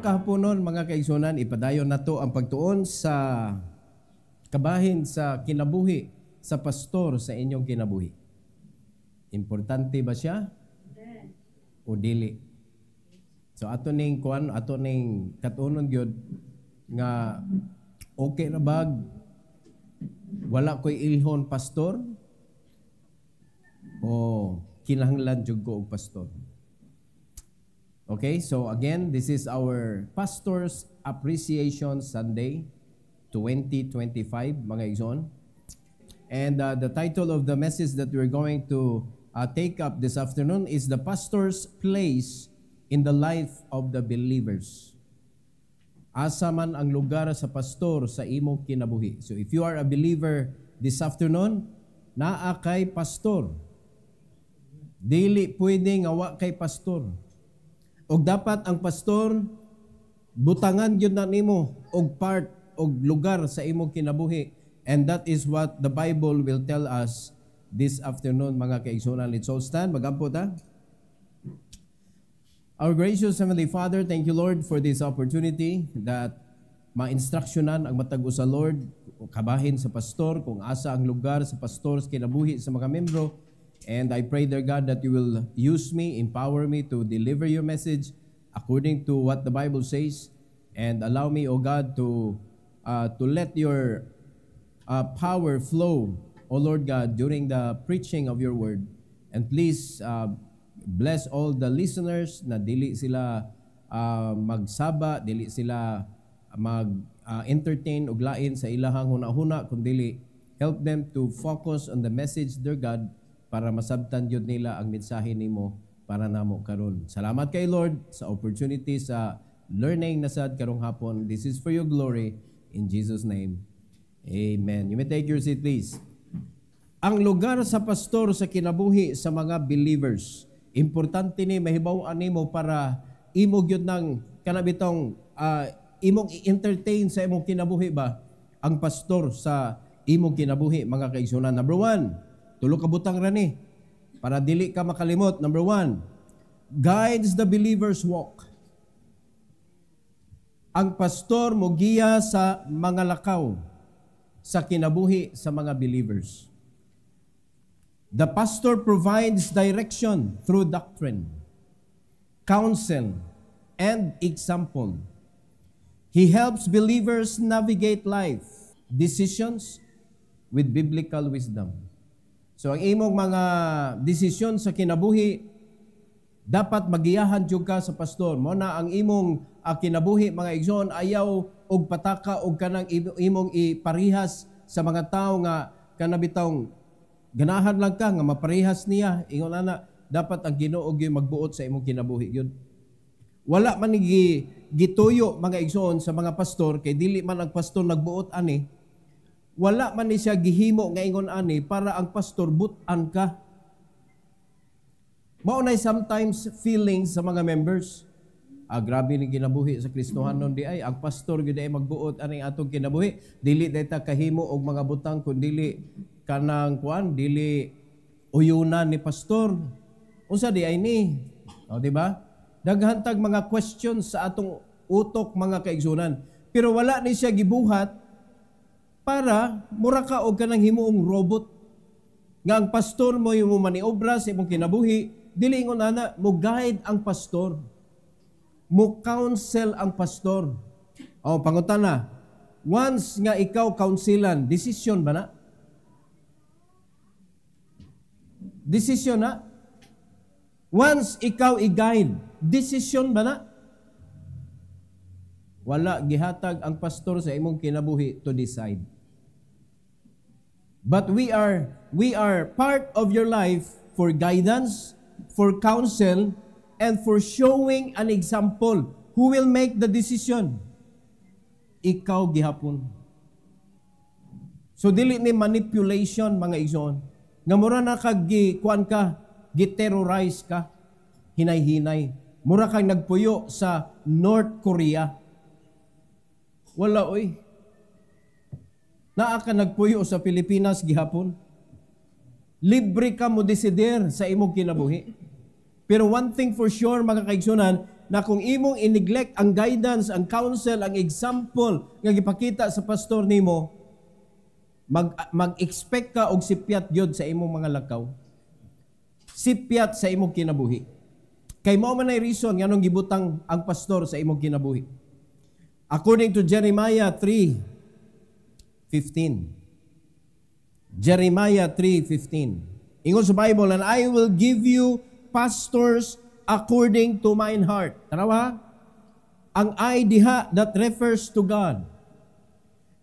kahaponon mga kaigsunan, ipadayon nato ang pagtuon sa kabahin sa kinabuhi sa pastor sa inyong kinabuhi. Importante ba siya? O dili? So ato ning kuan, ato ning katunon gyud nga okay ra bag wala ko'y ilhon pastor o kinahanglan jud ko og pastor. Okay, so again, this is our Pastor's Appreciation Sunday 2025, mga igsoon. And the title of the message that we're going to take up this afternoon is The Pastor's Place in the Life of the Believers. Asa man ang lugar sa pastor sa imong kinabuhi. So if you are a believer this afternoon, naa kay pastor. Dili pwede nga wa kay pastor. Og dapat ang pastor butangan gyud na nimo og part og lugar sa imong kinabuhi, and that is what the Bible will tell us this afternoon, mga kaigsunan. Let's all stand, magampo ta. Our gracious Heavenly Father, thank you Lord for this opportunity that ma-instructionan ang matag usa Lord kabahin sa pastor kung asa ang lugar sa pastor sa kinabuhi sa mga membro. And I pray, dear God, that you will use me, empower me to deliver your message according to what the Bible says. And allow me, O God, to let your power flow, O Lord God, during the preaching of your word. And please bless all the listeners na dili sila magsaba, dili sila mag-entertain og lain sa ilahang huna-huna, kundi help them to focus on the message, dear God, para masabtan yun nila ang mensahe nimo para namo karon. Salamat kay Lord sa opportunity sa learning na sad karong hapon. This is for your glory. In Jesus' name, amen. You may take your seat, please. Ang lugar sa pastor sa kinabuhi sa mga believers. Importante ni mahibaw-an nimo para imo gyud nang kanabitong imong i-entertain sa imong kinabuhi ba ang pastor sa imong kinabuhi, mga kaigsunan. Number 1, tulo ka butang rani para dili ka makalimot. Number 1, guides the believer's walk. Ang pastor mo giya sa mga lakaw sa kinabuhi sa mga believers. The pastor provides direction through doctrine, counsel, and example. He helps believers navigate life decisions with biblical wisdom. So ang imong mga desisyon sa kinabuhi dapat magiyahan jud ka sa pastor. Mo na ang imong kinabuhi, mga igsoon, ayaw og pataka og kanang imong iparihas sa mga tao nga kanabitong ganahan lang ka nga maparihas niya. Ingon ana, dapat ang Ginoo gyud magbuot sa imong kinabuhi gyud. Wala man gituyo, mga igsoon, sa mga pastor kay dili man ang pastor nagbuot ani. Wala man ni siya gihimo nga ingon ani para ang pastor butan ka. Mao nay sometimes feelings sa mga members. Grabe ni kinabuhi sa Kristohanon di ay ang pastor gyud ay magbuot aning atong kinabuhi. Dili dayta kahimo og mga butang kun dili kanang kuan, dili uyunan ni pastor. Unsa di ay ni? O di ba? Daghantag mga questions sa atong utok, mga kaigsunan. Pero wala ni siya gibuhat para mura ka og kanang himuong robot nga ang pastor mo yung maniobra sa imong kinabuhi. Dili ingon ana, mo guide ang pastor, mo counsel ang pastor. O pangutana, once nga ikaw counselan, decision ba na? Decision na? Once ikaw i-guide, decision ba na? Wala gihatag ang pastor sa imong kinabuhi to decide. But we are part of your life for guidance, for counsel, and for showing an example. Who will make the decision? Ikaw gihapon. So dili ni manipulation, mga igsoon. Nga mura na kag kuan ka, giterrorize ka, hinay-hinay. Mura kang nagpuyo sa North Korea. Wala oy. Naa ka nagpuyo sa Pilipinas gihapon. Libre ka mo desider sa imong kinabuhi. Pero one thing for sure, mga kaigsunan, na kung imong i-neglect ang guidance, ang counsel, ang example nga gipakita sa pastor nimo, mag-expect ka og sipyat gyud sa imong mga lakaw. Sipyat sa imong kinabuhi. Kay mao man ay reason nganong gibutang ang pastor sa imong kinabuhi. According to Jeremiah 3:15. Jeremiah 3:15. Ingon sa Bible, and I will give you pastors according to mine heart. Tanawa, ang I diha that refers to God.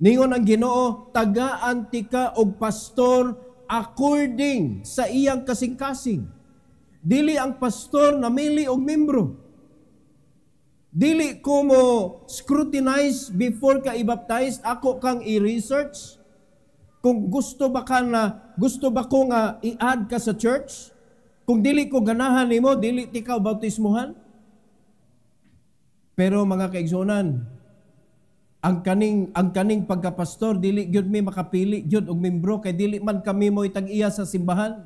Ningon ang Ginoo, tagaan tika og pastor according sa iyang kasing-kasing. Dili ang pastor namili og membro. Dili ko mo scrutinize before ka i-baptize, ako kang i-research. Kung gusto ba ko nga i-add ka sa church, kung dili ko ganahan nimo, dili tikaw bautismuhan. Pero mga kaigsunan, ang kaning pagkapastor dili gyud mi makapili gyud og membro kay dili man kami mo itag-iya sa simbahan.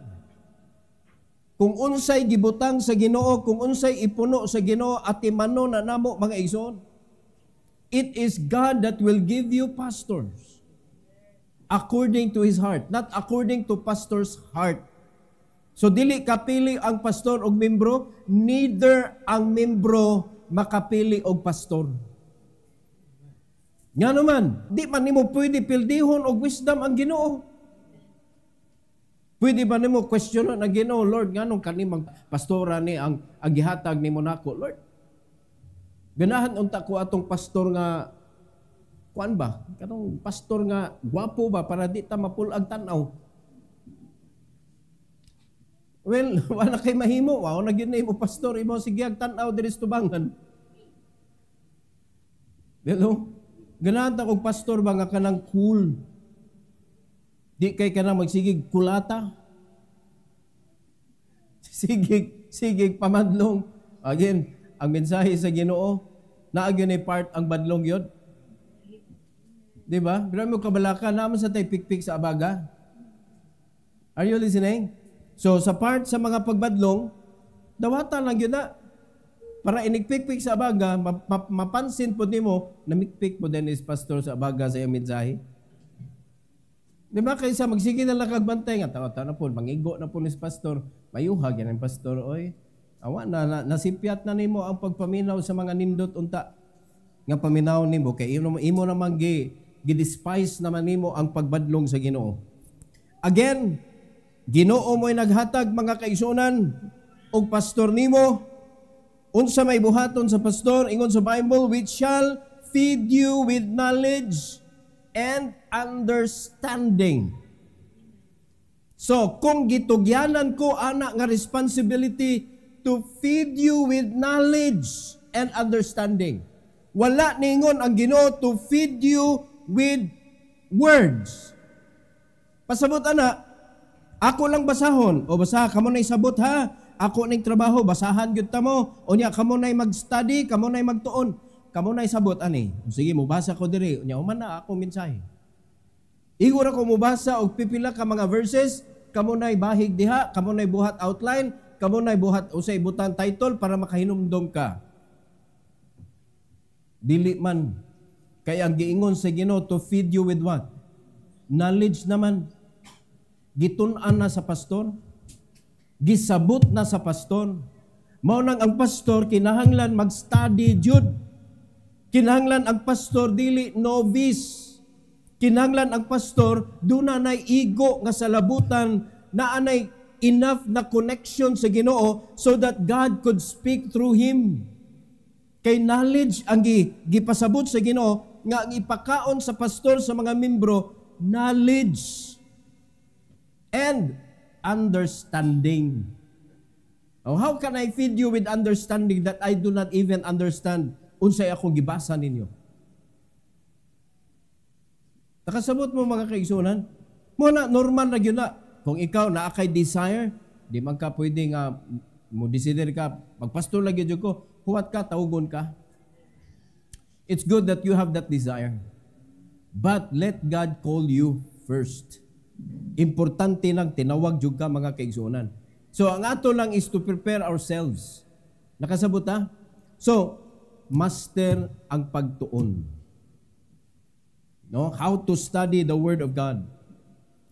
Kung unsay gibutang sa Ginoo, kung unsay ipuno sa Ginoo at imano na namo mga igsoon, it is God that will give you pastors according to His heart, not according to pastor's heart. So dili kapili ang pastor og membro, neither ang membro makapili og pastor. Nga naman, di man nimo pwede pildihon og wisdom ang Ginoo. Pwede ba nimo questionan ang Ginoo, Lord, nganong kanimang pastora ni ang gihatag nimo nako, Lord? Ganahan unta ko atong pastor nga kuan ba? Kanong pastor nga gwapo ba para di ta mapulag tan-aw? Well, wala kay mahimo, wow, na gyud nimo pastor, imo sige ag tan-aw diri sa tubangan. Hello? Ganahan ta kog pastor ba nga kanang cool? Di kay kanang magsigig kulata. Sigig pamadlong. Again, ang mensahe sa Ginoo, naa gyud ni part ang badlong yun. Di ba? Grabe mo kabalaka, naman sa tay pikpik sa abaga. Are you listening? So, sa part sa mga pagbadlong, dawatan lang yun na. Para inigpikpik sa abaga, mapansin po nimo, namikpik po din is pastor sa abaga sa iyong mensahe. Di ba? Kaysa magsige na lang kagbantay nga, tawa na po, mangigo na po ni pastor, mayuhag yan ang pastor, oy. Awa na, nasipyat na nimo ang pagpaminaw sa mga nindot unta. Nga paminaw nimo, kay imo naman gidespise naman nimo ang pagbadlong sa Ginoo. Again, Ginoo mo'y naghatag mga kaigsunan og pastor nimo. Unsa may buhaton sa pastor, ingon sa Bible, which shall feed you with knowledge and understanding. So, kung gitugyanan ko ana nga responsibility to feed you with knowledge and understanding. Wala ningon ang Ginoo to feed you with words. Pasabot ana, ako lang basahon. O basa, kamo na'y sabot ha. Ako ning trabaho, basahan gyud ta mo. O niya, kamo na'y mag-study, kamo na'y magtuon. Kamo na'y sabot, ani. O sige, mubasa ko diri. O niya, uman na ako mensahe. Igura ko mubasa og pipila ka mga verses, kamo na'y bahig diha, kamo na'y buhat outline, kamo na'y buhat usay butang title para makahinumdom ka. Dili man. Kaya ang giingon sa Ginoo to feed you with what? Knowledge naman. Gitun-an na sa pastor, gisabot na sa pastor. Mao nang ang pastor kinahanglan mag-study jud. Kinahanglan ang pastor dili novice. Kinahanglan ang pastor duna nay igo nga sa labutan, naa nay enough na connection sa Ginoo so that God could speak through him. Kay knowledge ang gipasabot sa Ginoo nga ang ipakaon sa pastor sa mga membro, knowledge and understanding. Oh, how can I feed you with understanding that I do not even understand unsay akong gibasa ninyo? Nakasabot mo mga kaigsunan? Muna, normal na yun na. Kung ikaw na kay desire, di man ka pwede nga mo decider ka, magpastor lagi dyan ko, huwat ka, taugon ka. It's good that you have that desire. But let God call you first. Importante lang, tinawag jud ka mga kaigsunan. So, ang ato lang is to prepare ourselves. Nakasabot ha? So, master ang pagtuon. No? How to study the Word of God.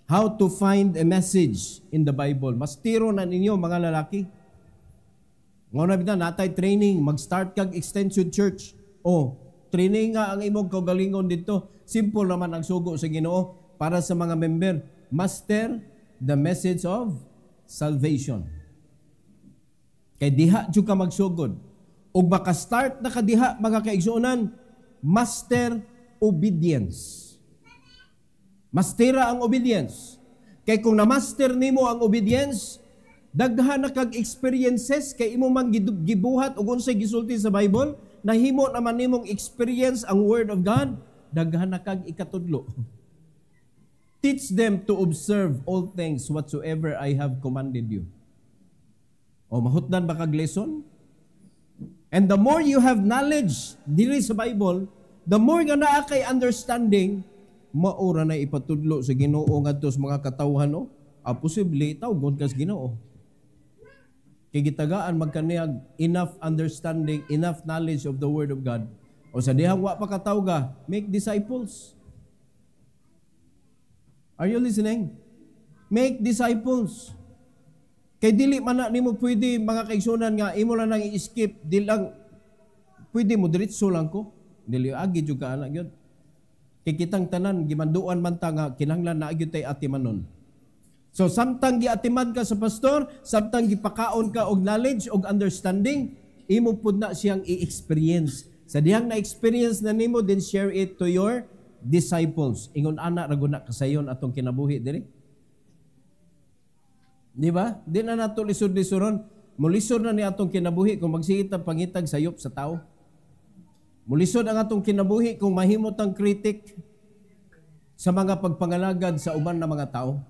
How to find a message in the Bible. Mastiro na ninyo, mga lalaki. Ngayon na natay training, mag-start kag extension church. Training nga ang imong kaugalingon dito. Simple naman ang sugo sa Ginoo para sa mga member. Master the message of salvation. Kay diha jud ka magsugod. Ug maka-start na kadiha mga kaigsuonan, master obedience. Mastera ang obedience. Kay kung na-master nimo ang obedience, daghan na kag experiences kay imo man gibuhat ug unsay gisulti sa Bible, nahimo naman nimong experience ang Word of God, daghan na kag ikatudlo. Teach them to observe all things whatsoever I have commanded you. Mahutdan ba kag lesson? And the more you have knowledge diri sa Bible, the more nga naa kay understanding, maura na ipatudlo sa Ginoo ngadto sa mga katawhan, posible tawgon kas Ginoo. Kay gitagaan magkaniyag enough understanding, enough knowledge of the Word of God. O sa dihang wa pa katawga, make disciples. Are you listening? Make disciples. Kay dili man na nimo pwede mga kaigsunan nga imo lang nang i-skip, di lang pwede mo diretso lang ko. Dili agi jud ka anak gyud. Kay kitang tanan gimanduan man ta nga kinahanglan na gyud tay atimanon. So samtang giatiman ka sa pastor, samtang gipakaon ka og knowledge og understanding, imo pud na siyang i-experience. Sa dihang na-experience na nimo, then share it to your disciples. Ingon ana ra gud na kasayon atong kinabuhi diri. Di ba? Di na nato lisod-lisoron. Mulisod na ni atong kinabuhi kung magsigit ang pangitag sayop sa tao. Mulisod ang atong kinabuhi kung mahimot ang kritik sa mga pagpangalagad sa uban na mga tao.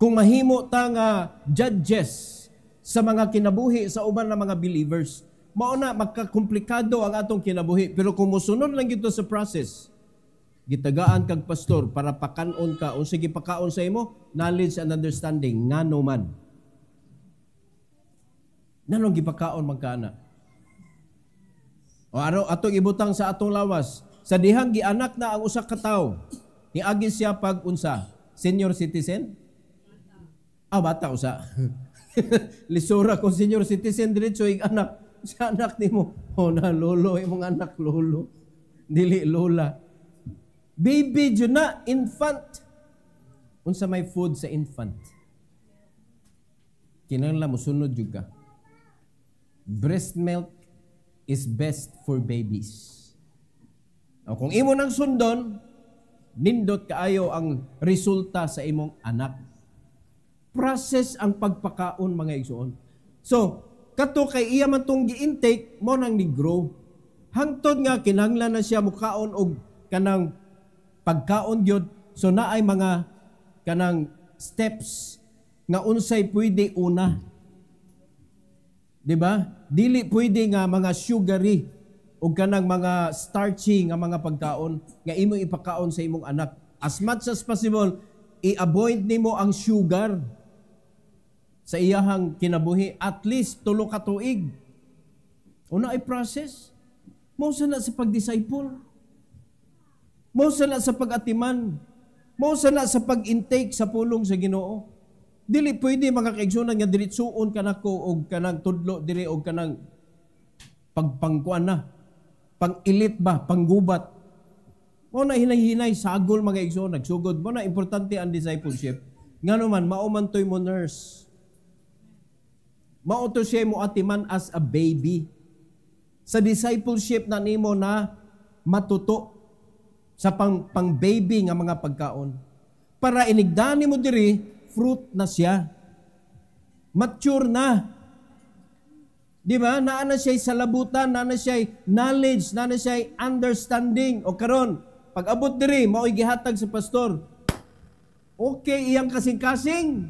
Kung mahimo ta nga judges sa mga kinabuhi sa uban na mga believers, mao na magkakomplikado ang atong kinabuhi. Pero kung musunod lang gito sa process, gitagaan kag pastor para pakanon ka o sige pakaon sa imo knowledge and understanding ngano man. Nanong gipakaon magkana? O ano atong ibutang sa atong lawas, sa dihang gianak na ang usa ka tawo, niagi siya pag unsa? Senior citizen? Bata usa. Lisura kung senior citizen diretso ig anak. Sa anak nimo, na lolo imong anak lolo. Dili lola. Baby jud na, infant. Unsa may food sa infant? Kinahanglan mo sunod jud ka. Breast milk is best for babies. Kung imo nang sundon, nindot kaayo ang resulta sa imong anak. Process ang pagpakaon mga igsoon. So, kato kay iya man tong gi-intake mo nang ni-grow. Hangtod nga kinahanglan na siya mukaon og kanang pagkaon gyud, so naay mga kanang steps nga unsay pwede una. Di ba? Dili pwede nga mga sugary o kanang mga starchy nga mga pagkaon nga imo ipakaon sa imong anak. As much as possible, i-avoid nimo ang sugar sa iyahang kinabuhi at least 3 ka tuig. Una ay process. Mo sana sa pag-disciple. Mo sana sa pag-atiman. Mo sana sa pag-intake sa pulong sa Ginoo. Dili pwede mga kaigsunan nga diretsuon ka nako og kanang tudlo diri og kanang pagpangkuan na. Pang-ilit ba, panggubat. Mo na hinay-hinay sagol mga igsoon nagsugod. Mo na importante ang discipleship. Ngano man mao man toy mo nurse. Mao to siya mo atiman as a baby. Sa discipleship na nimo na matuto sa pang-baby nga mga pagkaon. Para inigdani mo diri, fruit na siya. Mature na. Di ba? Naana siya sa labutan, naana siya knowledge, naana siya understanding. O karon, pag abot diri, mao'y gihatag sa pastor. Okay, iyang kasing-kasing.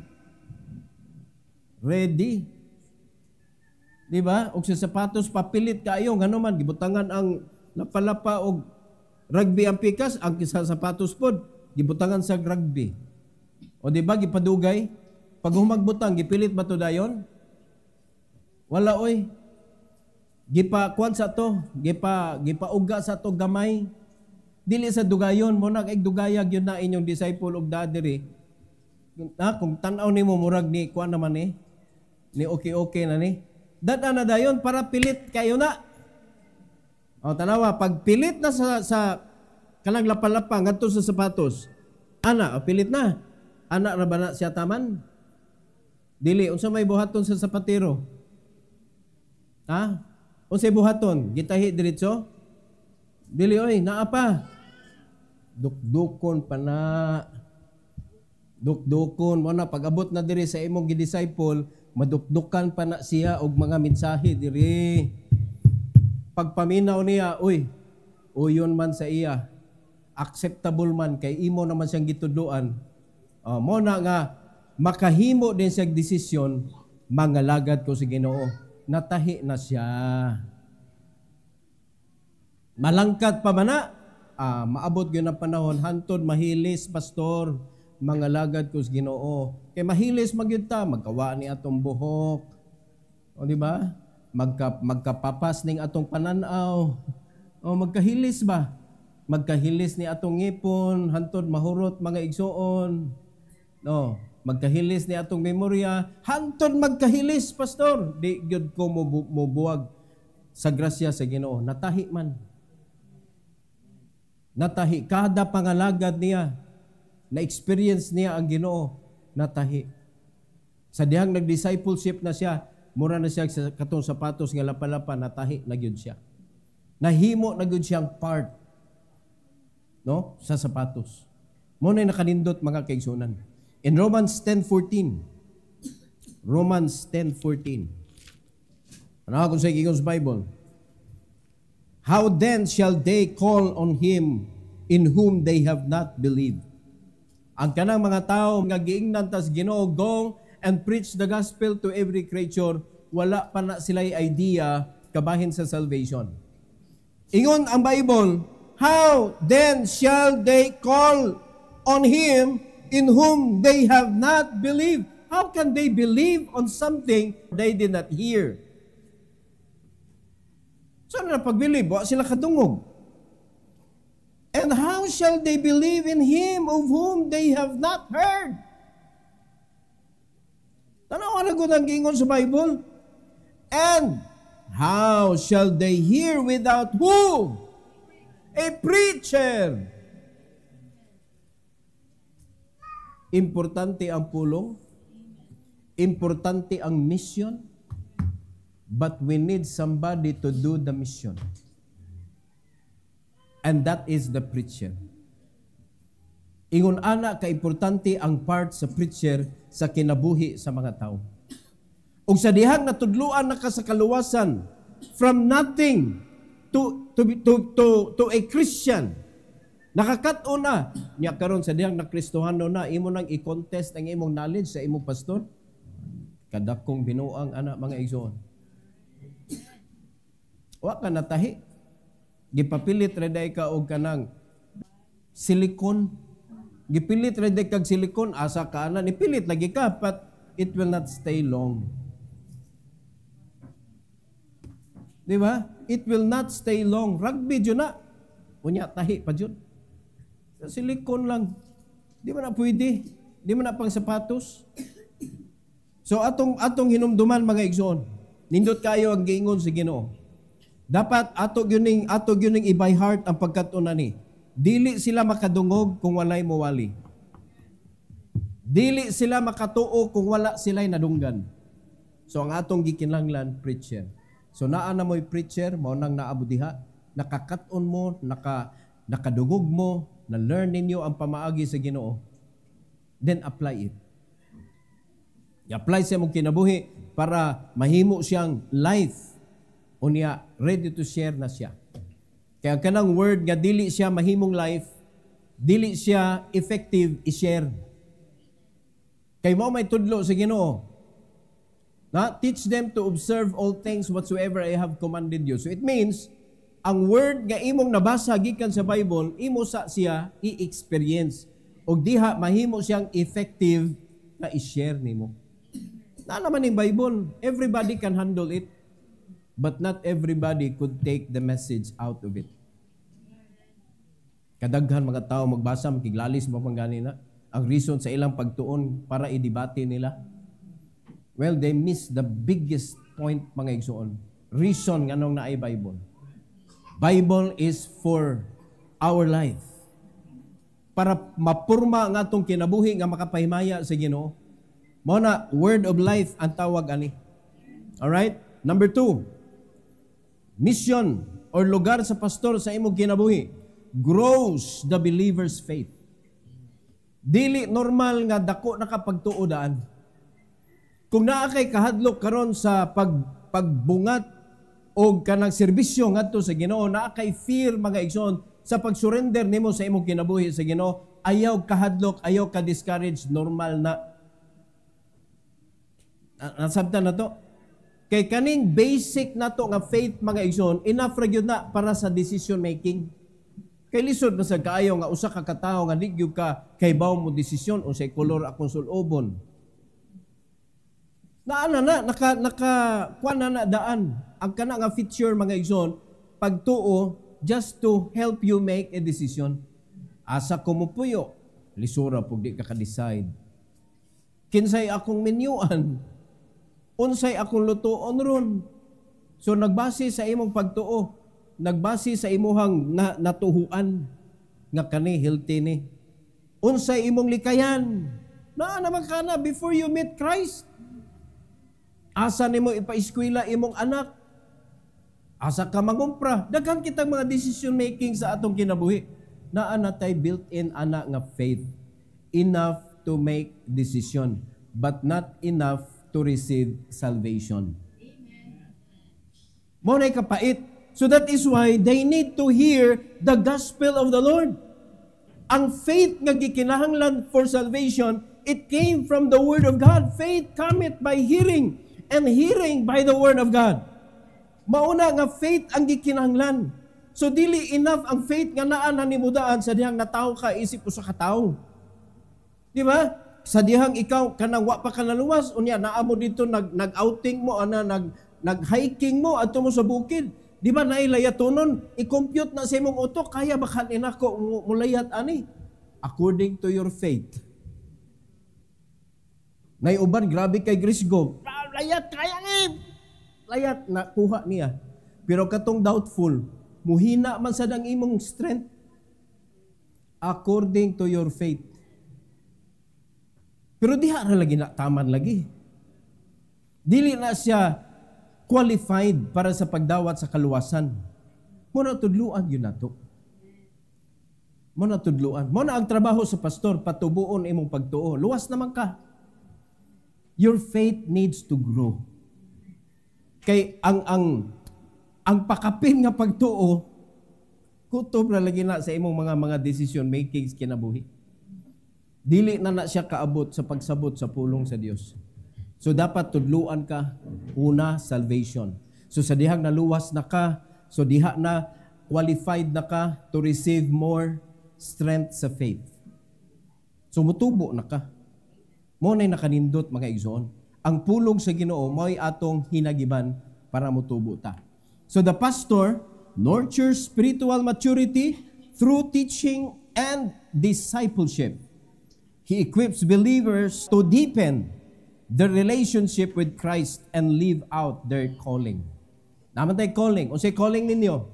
Ready. Di ba? O sa sapatos, papilit kayo. Ngano man, gibutangan ang lapalapa o rugby ang pikas, ang sa sapatos pod, gibutangan sa rugby. O di ba, gipadugay? Pag humagbutang, gipilit ba to dayon? Wala oy. Gipa sa to, gipauga sa to gamay. Dili sa dugayon mo nag dugayag yun na inyong disciple og dadiri. Kung tan-aw nimo murag ni kuan naman ni okay na ni. Dada na dayon para pilit kayo na. O tanawa, pag pilit na sa kanang lapalapa ngadto sa sapatos, pilit na. Ana ra ba na siya taman? Dili, unsa may buhaton sa sapatero? Unsay buhaton? Gitahi diretso? Dili oy, naa pa. Dukdukon pa na. Dukdukon mo na pag-abot na diri sa imong gidisciple, madukdukan pa na siya og mga mensahe diri. Pagpaminaw niya, uyon man sa iya. Acceptable man kay imo naman siyang gituduan. Mo na nga makahimo din siya desisyon, mangalagad ko si Ginoo. Natahi na siya. Malangkat pa man na, maabot yun ang panahon, hantod mahilis, pastor, mangalagad ko si Ginoo. Kay mahilis magyunta, magkawa ni atong buhok. O di ba? Magkapapas ning atong pananaw. O magkahilis ba? Magkahilis ni atong ngipon, hantod mahurot mga igsoon. No, magkahilis ni atong memorya, hantod magkahilis, pastor. Di gyud ko mubuwag sa grasya sa Ginoo. Natahi man. Natahi kada pangalagad niya, na-experience niya ang Ginoo, natahi. Sa dihang nag-discipleship na siya, mura na siya sa katong sapatos nga lapalapa, natahi na gyud siya. Nahimo na gyud siyang part sa sapatos. Mo na nakanindot mga kaigsunan. In Romans 10:14. Romans 10:14. Ano kung sa King's Bible? How then shall they call on him in whom they have not believed? Ang kanang mga tao nga giingnan tas Ginoo, go and preach the gospel to every creature, wala pa na sila'y idea kabahin sa salvation. Ingon ang Bible, how then shall they call on him in whom they have not believed? How can they believe on something they did not hear? Saan na pag-believe? Wa sila kadungog. And how shall they believe in him of whom they have not heard? Tanawa na ko nang gingon sa Bible. And how shall they hear without who? A preacher. Importante ang pulong. Importante ang mission. But we need somebody to do the mission. And that is the preacher. Ingon ana ka-importante ang part sa preacher sa kinabuhi sa mga tao. Ug sa dihang natudluan na ka sa kaluwasan, from nothing to a Christian, nakakat-o na niya karon sa dihang nakristohano na, imo nang i-contest ang imong knowledge sa imong pastor. Kadakong binuang ana mga igsoon. Wa ka natahi. Gipapilit reday ka og kanang silikon. Gipilit reday kag silikon, asa ka ana, nipilit lagi ka, but it will not stay long. Di ba? It will not stay long. Rugby dyan na. Unya, tahi pa dyan. Silikon lang. Di mo na pwede. Di mo na pang sapatos. So, atong hinumduman mga igsoon. Nindot kayo ang giingon sa Ginoo. Dapat ato gyuning i-by heart ang pagkatuna ni. Dili sila makadungog kung walay mowali. Dili sila makatuo kung wala sila'y nadunggan. So, ang atong gikinlanglan, preacher. So naa na mo'y preacher, mao nang naabot diha, nakakaton mo, nakadugog mo, na-learn ninyo ang pamaagi sa Ginoo. Then apply it. I-apply siya mong kinabuhi para mahimo siyang life. Unya, ready to share na siya. Kaya kanang word nga dili siya mahimong life, dili siya effective i-share. Kay mo may tudlo sa Ginoo. Teach them to observe all things whatsoever I have commanded you. So it means, ang word nga imong nabasa gikan sa Bible, imo sa siya i-experience. O diha, mahimo siyang effective na i-share nimo. Na naman yung Bible, everybody can handle it. but not everybody could take the message out of it. Kadaghan mga tao magbasa, makiglalis mo ganina. Ang reason sa ilang pagtuon para idebate nila. Well, they miss the biggest point mga igsoon. Reason nganong naay Bible. Bible is for our life. Para mapurma ang atong kinabuhi nga makapahimaya sa Ginoo. Mao na word of life ang tawag ani. Alright? Number 2. Mission or lugar sa pastor sa imong kinabuhi grows the believer's faith. Dili normal nga dako na kapagtuodaan. Kung naa kay kahadlok karon sa pagbungat o kanang serbisyo ngadto sa Ginoo, naa kay fear mga igsoon sa pag-surrender nimo sa imong kinabuhi sa Ginoo, ayaw kahadlok, ayaw ka discourage, normal na. Nasabtan na to. Kay kaning basic na to nga faith mga igsoon, enough ra gyud na para sa decision making. Kay lisod na sa kaayo nga usa ka katawo nga digyo ka kay baw mo desisyon unsay kolor akong sulobon. Kuan na daan. Ang kana nga feature mga igsoon, pagtuo just to help you make a decision. Asa ko mo puyo, lisura pug di ka ka-decide. Kinsay akong menyuan, unsay akong lutoon ron. So nagbase sa imong pagtuo, nagbase sa imuhang natuhuan nga kani healthy ni. Unsay imong likayan? Naa naman kana before you meet Christ. Asa nimo ipa-eskwela imong anak? Asa ka mangumpra? Daghan kitang mga decision making sa atong kinabuhi. Naa natay built-in ana nga faith. Enough to make decision, but not enough to receive salvation. Mo nay kapait. So that is why they need to hear the gospel of the Lord. Ang faith nga gikinahanglan for salvation, it came from the word of God. Faith cometh by hearing, and hearing by the word of God. Mauna nga faith ang gikinahanglan. So dili enough ang faith nga naa nanimudaan sa dihang natawo ka isip usa ka tawo. Di ba? Sa dihang ikaw kanang wa pa ka naluwas unya naa mo dito nag-outing mo ana nag-hiking mo adto mo sa bukid. Di ba nailayatonon, i-compute na sa imong utok, kaya baka inako mulayat ani. According to your faith. Naiuban, grabe kay Grisgo. Layat, kaya nga. Layat, nakuha niya. Pero katong doubtful, muhina man sa dang imong strength. According to your faith. Pero diha na lagi na, taman lagi. Dili na siya qualified para sa pagdawat sa kaluwasan. Muna tudluan yun na to. Muna tudluan. Muna ang trabaho sa pastor, patubuon imong pagtuo. Luwas naman ka. Your faith needs to grow. Kay ang pakapin nga pagtuo, kutob na lagi na sa imong mga decision makings kinabuhi. Dili na siya kaabot sa pagsabot sa pulong sa Dios. So dapat tudluan ka, una, salvation. So sa dihang naluwas na ka, so diha na qualified na ka to receive more strength sa faith. So mutubo na ka. Mo na'y nakanindot mga igsoon. Ang pulong sa Ginoo mo'y atong hinagiban para mutubo ta. So the pastor nurtures spiritual maturity through teaching and discipleship. He equips believers to deepen their relationship with Christ and live out their calling. Naman tayo calling. O say calling ninyo?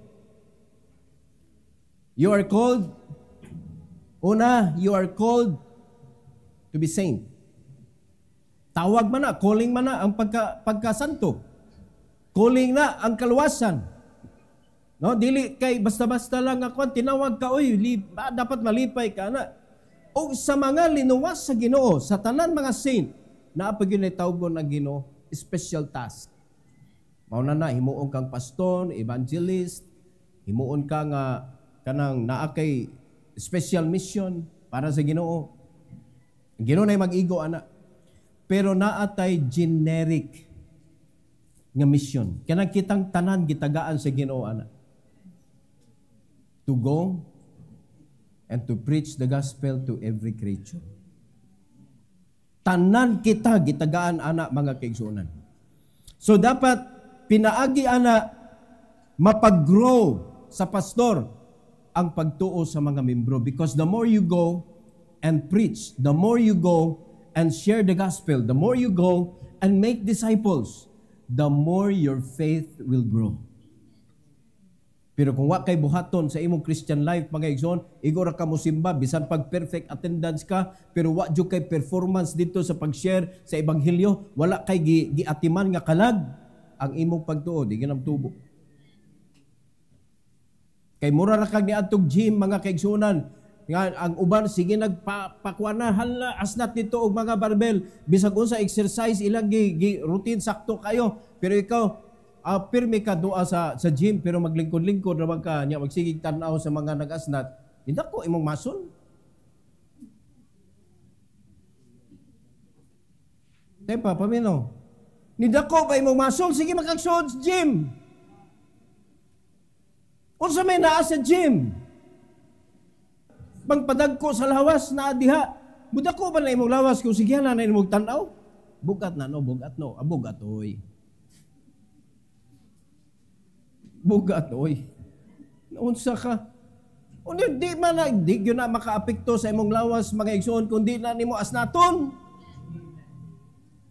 You are called, una, you are called to be saint. Tawag man na, calling man na ang pagkasanto. Calling na ang kaluwasan. No, dili kay basta-basta lang ako tinawag ka, oy, dapat malipay ka na. O sa mga linuwas sa Ginoo, sa tanan mga saint, naapag yun ay tawgon ang Ginoo, special task. Mauna na, himuon kang pastor, evangelist, himuon ka nga kanang naakay special mission para sa Ginoo. Ang Ginoo na mag-igo, ana. Pero naatay generic nga mission. Kanang kitang tanan gitagaan sa Ginoo, ana. To go and to preach the gospel to every creature. Tanan kita gitagaan ana mga kaigsuonan. So dapat pinaagi ana mapag-grow sa pastor ang pagtuo sa mga membro. Because the more you go and preach, the more you go and share the gospel, the more you go and make disciples, the more your faith will grow. Pero kung wa kay buhaton sa imong Christian life, mga igsoon, igora ka mo simba, bisan pag perfect attendance ka, pero wa jud kay performance dito sa pag-share sa ebanghelyo, wala kay giatiman nga kalag, ang imong pagtuo, di ginam tubo. Kay mura ra kag niadtog gym, mga kaigsunan, nga ang uban sige nagpakuana hala asnat dito og mga barbell, bisag unsa exercise ilang routine sakto kayo, pero ikaw pirmi ka doa sa gym pero maglingkod-lingkod ra ka nya magsigig tan-aw sa mga nag-asnat, hindi ko imong mason. Tepa pamino. Nidako ba imong mason, sige makagsuot sa gym. Unsa may naa sa gym? Pagpadagko sa lawas na diha. Budako ba na imong lawas kung sige na imong tan-aw? Bugat na no, bugat no. Bugat oy. Bugat oy. Unsa ka? Unya di man di gyud na makaapekto sa imong lawas mga igsoon kundi na nimo asnaton.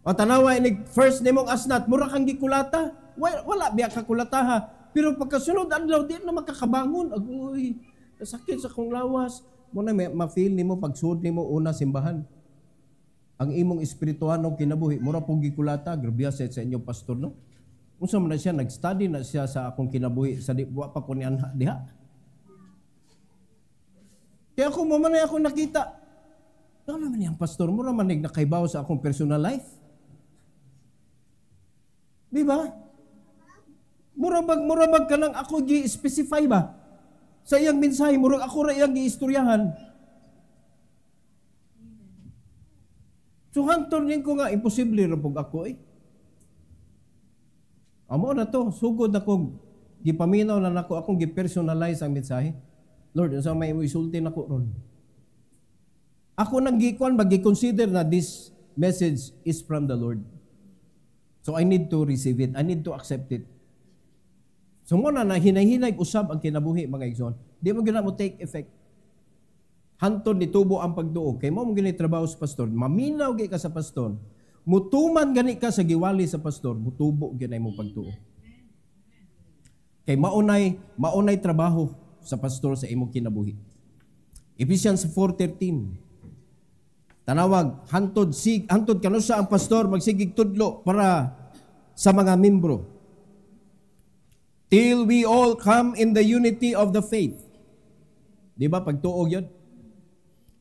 O tanawa ini first nimong asnat mura kang gikulata. Wala biya ka kulataha. Pero pagkasunod adlaw di na makakabangon. Agoy, sakit sa kong lawas. Muna ma-feel nimo pagsuod nimo una simbahan. Ang imong espirituhanong kinabuhi mura pong gikulata, grabe sa inyong pastor no. Unsa man na siya nag-study na siya sa akong kinabuhi sa wa pa ko ni anha diha. Kaya ako mo man ako nakita. Ano naman yang pastor mura man nakaibaw sa akong personal life. Di ba? Murabag ka lang ako gi-specify ba? Sa iyang mensahe, murag ako ra iyang gi-istoryahan. So hantod din ko nga, imposible ra pug ako eh. Amo na to, sugod ako, gipaminaw na nako akong gi-personalize ang mensahe. Lord, unsa may isulti nako ron? Ako nang gikuan, magi-consider na this message is from the Lord. So I need to receive it. I need to accept it. So muna na hinay-hinay usab ang kinabuhi mga igsoon. Di mo gina mo take effect. Hantod ni tubo ang pagduog. Kay mo gini trabaho sa pastor. Maminaw gyud ka sa pastor. Mutuman gani ka sa giwali sa pastor. Mutubo gyud mo pagtuo. Kay maunay trabaho sa pastor sa imong kinabuhi. Ephesians 4:13. Tanawag hantod kanusa ang pastor magsigig tudlo para sa mga membro. Till we all come in the unity of the faith. Di ba pagtuo yun?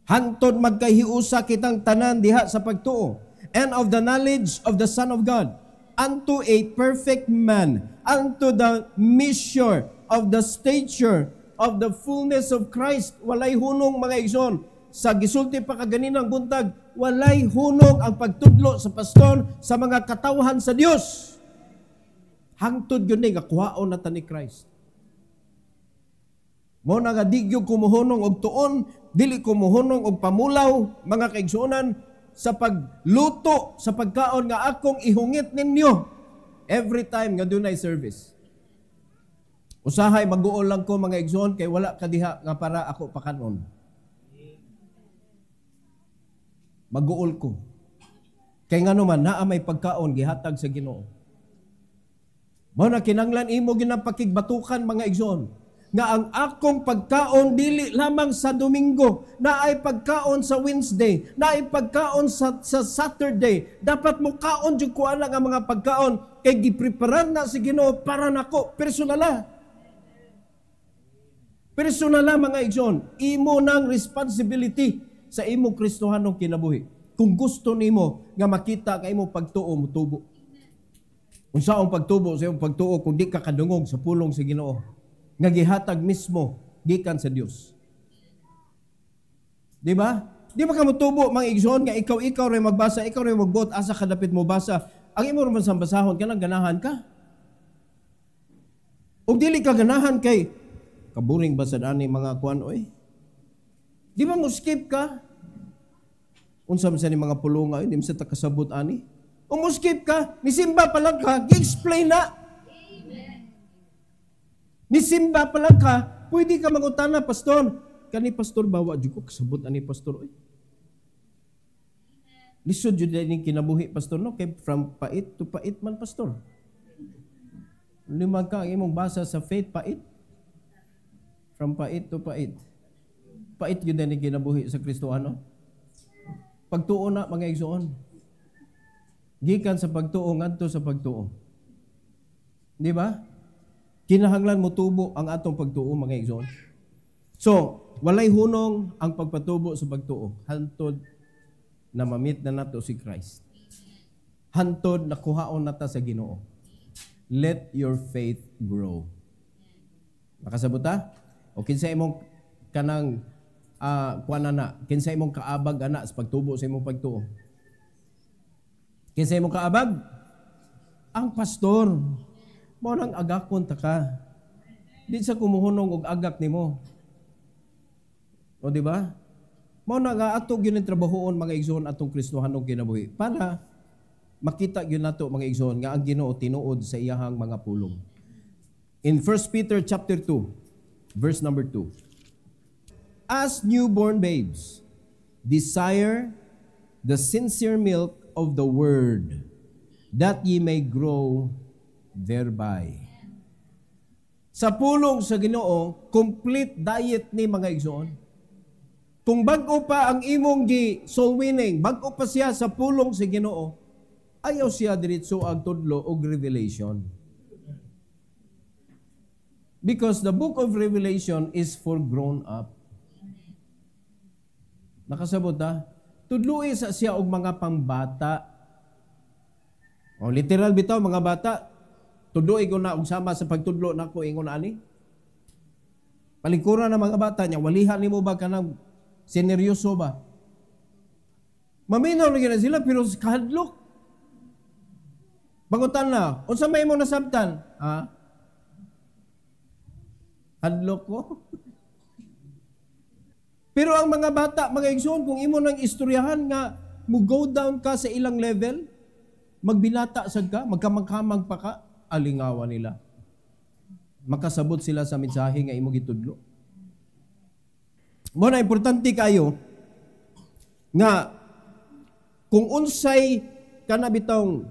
Hantod magkahiusa kitang tanan diha sa pagtuo. And of the knowledge of the Son of God. Unto a perfect man. Unto the measure of the stature of the fullness of Christ. Walay hunong mga igsoon. Sa gisulti pa kaganinang buntag, walay hunong ang pagtudlo sa pastor sa mga katawhan sa Dios. Hangtod yun nga kuhaon na ta ni Christ. Mo nga di gyud kumuhunong og tuon, dili kumuhunong og pamulaw, mga kaigsuonan, sa pagluto, sa pagkaon nga akong ihungit ninyo every time nga dunay service. Usahay mag-uol lang ko mga igsoon kay wala kadiha nga para ako pakanon. Mag-uol ko. Kay nga naman naa may pagkaon gihatag sa Ginoo. Mao na kinanglan imo ginapakigbatukan mga igsoon nga ang akong pagkaon dili lamang sa Domingo, na ay pagkaon sa Wednesday, na ay pagkaon sa Saturday. Dapat mo kaon jud ko ana nga mga pagkaon kay gipreparar na si Ginoo para nako personala. Personala mga igsoon, imo nang responsibility sa imo Kristohanong kinabuhi. Kung gusto nimo nga makita ka imo pagtuo mutubo. Unsa ang pagtubo sa iyong pagtuo kung di ka kadungog sa pulong sa Ginoo nga gihatag mismo gikan sa Dios. Di ba? Di ba ka mutubo mga igsoon nga ikaw ray magbasa, ikaw ray magbot asa kadapit mo basa. Ang imo man basahon kanang ganahan ka. Og dili ka ganahan kay kaburing basad ani mga kuan oy. Di ba mo skip ka? Unsa man sa ni mga pulong ay di mo sa takasabot ani? Umuskip ka, nisimba pa lang ka, gi-explain na. Nisimba pa lang ka, pwede ka mangutana, pastor. Kani pastor bawa jud ko kasabot ani pastor. Lisod jud ni kinabuhi pastor no, kay from pait to pait man pastor. Limag ka ang imong basa sa faith pait. From pait to pait. Pait yun na ni kinabuhi sa Kristohano. Pagtuo na mga igsoon. Gikan sa pagtuo ngadto sa pagtuo. Di ba? Kinahanglan mo tubo ang atong pagtuo mga igsoon. So, walay hunong ang pagpatubo sa pagtuo. Hantod na mamit na nato si Christ. Hantod na kuhaon nata sa Ginoo. Let your faith grow. Nakasabot ta? O kinsa imong kanang kuana na, kinsa imong kaabag ana sa pagtubo sa imong pagtuo. Kinsa imong kaabag? Ang pastor. Mao nang agakon ta ka. Di sa kumuhunong og agak nimo. O di ba? Mao na nga ato gyud trabahoon mga igsoon atong Kristohanong kinabuhi para makita gyud nato mga igsoon nga ang Ginoo tinuod sa iyahang mga pulong. In 1 Peter chapter 2, verse number 2. As newborn babes, desire the sincere milk of the word, that ye may grow thereby. Sa pulong sa Ginoo, complete diet ni mga igsoon. Kung bag-o pa ang imong soul winning, bag-o pa siya sa pulong sa Ginoo, ayaw siya diretso ang tudlo og revelation. Because the book of Revelation is for grown up. Nakasabot ha? Tudluin sa siya og mga pambata. O literal bitaw mga bata, tudluin ko na og sama sa pagtudlo nako ingon ani. Palikuran ng mga bata niya, walihan nimo ba kanang sineryoso ba? Maminaw na sila pero kahadlok. Bangutan na, unsa may mo nasabtan? Ha? Hadlok ko. Pero ang mga bata, mga igsoon, kung imo nang istoryahan nga, mo go down ka sa ilang level, magbinata sad ka, magkamangkamang pa ka, alingawan nila. Makasabot sila sa mensahe nga imo gitudlo. Mo na importante kayo nga kung unsay kanabitong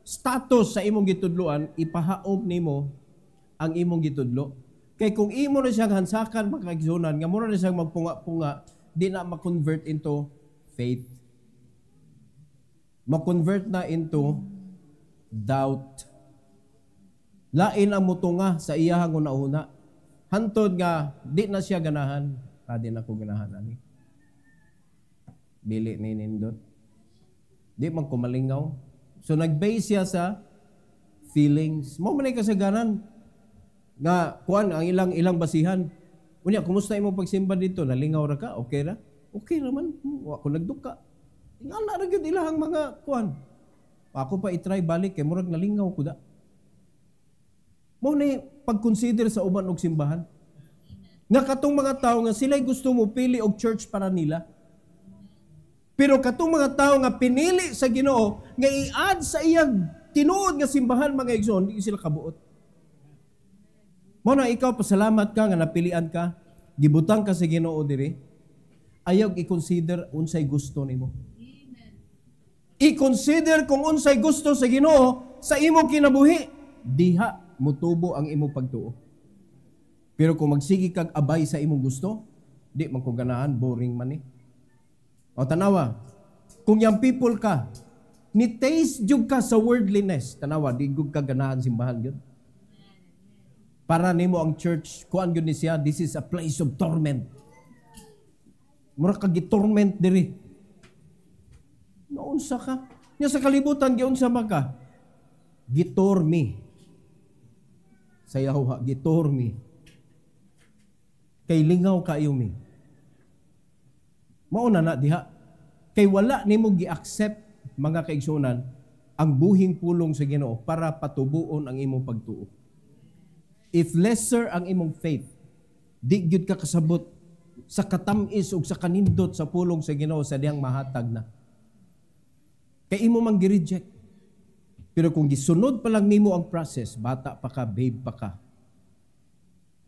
status sa imong gitudloan, ipahaom nimo ang imong gitudlo. Kay kung imo na siyang hansakan makagsunan, nga mura na siyang magpunga-punga, di na ma-convert into faith. Ma-convert na into doubt. Lain ang mutunga sa iyahang una-una. Hantod nga, di na siya ganahan. Di na ko ganahan, ani. Bili ni nindot. Di man ko malingaw. So, nag-base siya sa feelings. Mo man ay kasaganan nga kuan ang ilang basihan. Unya, kumusta imong pagsimba dito? Nalingaw ra ka? Okay ra? Okay naman. Wa ko nagduka. Ingala ra gyud ilahang mga kuan. Ako pa i-try balik kay murag nalingaw ko da. Mo ni pag-consider sa uban og simbahan. Nga katong mga tao nga sila'y gusto mo pili og church para nila. Pero katong mga tao nga pinili sa Ginoo nga i-add sa iyang tinuod nga simbahan mga igsoon, di sila kabuot. Mo na ikaw pasalamat ka nga napilian ka, gibutang ka sa Ginoo diri. Ayaw i-consider unsay gusto nimo. I-consider kung unsay gusto sa Ginoo sa imong kinabuhi, diha mutubo ang imong pagtuo. Pero kung magsigi kag abay sa imong gusto, di man ko ganahan, boring man ni. O tanawa, kung yang people ka, ni taste jud ka sa worldliness, tanawa, di jud ka ganahan simbahan gyud. Para nimo ang church, kuan gyud ni siya, this is a place of torment. Mura ka gitorment diri. Naunsa ka? Nya sa kalibutan giunsa man ka? Gitormi. Sayaw ha, gitormi. Kay lingaw kayo mi. Mauna na diha. Kay wala nimo gi-accept mga kaigsunan ang buhing pulong sa Ginoo para patubuon ang imong pagtuo. If lesser ang imong faith, di gyud ka kasabot sa katamis ug sa kanindot sa pulong sa Ginoo sa diyang mahatag na. Kay imo man gi-reject. Pero kung gisunod pa lang nimo ang process, bata pa ka, babe pa ka,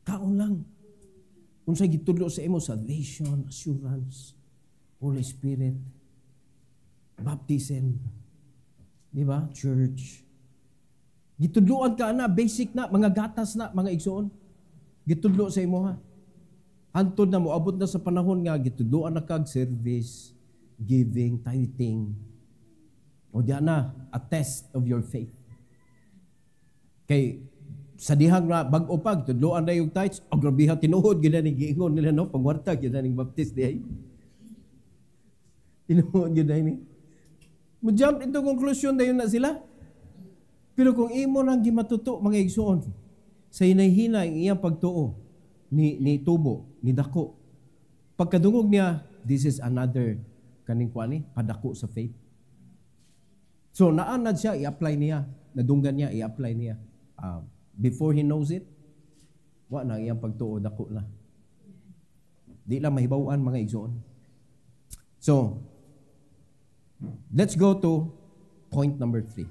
Kaon lang. Unsay gitudlo sa imo, salvation, assurance, Holy Spirit, baptism, di ba? Church. Gitudloan ka na, basic na, mga gatas na, mga igsoon. Gitudlo sa imo ha. Hantod na mo, abot na sa panahon nga, gitudloan na kag service, giving, tithing. O diyan na, a test of your faith. Kay, sa dihang na bag-o pag, tudloan na yung tithes, o grabiha, tinuhod, ginaning giingon nila, no? Pangwarta, ginaning baptist, di ay. Tinuhod, ginaning. Mo-jump into conclusion na yun na sila. Pero kung imo nang gimatuto, mga igsoon, sa hinay-hinay ang iyang pagtuo, ni tubo, ni dako. Pagkadungog niya, this is another kaning kuani, padako sa faith. So, naanad siya, i-apply niya. Nadunggan niya, i-apply niya. Before he knows it, na iyang pagtuo, dako na. Di lang mahibawan, mga igsoon. So, let's go to point number 3.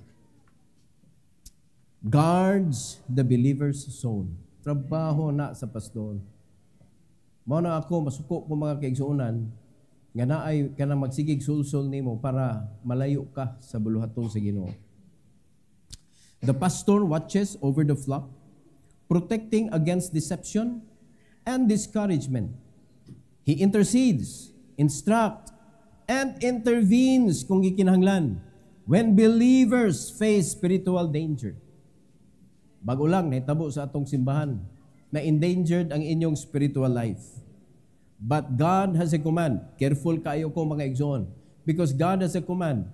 Guards the believer's soul. Trabaho na sa pastor. Mao na ako, masuko ko mga kaigsuonan, nga naay ka na magsigig sulsol nimo para malayo ka sa buluhaton sa Ginoo. The pastor watches over the flock, protecting against deception and discouragement. He intercedes, instructs, and intervenes kung gikinahanglan when believers face spiritual danger. Bago lang, nahitabo sa atong simbahan na endangered ang inyong spiritual life. But God has a command. Careful kayo ko mga igsoon. Because God has a command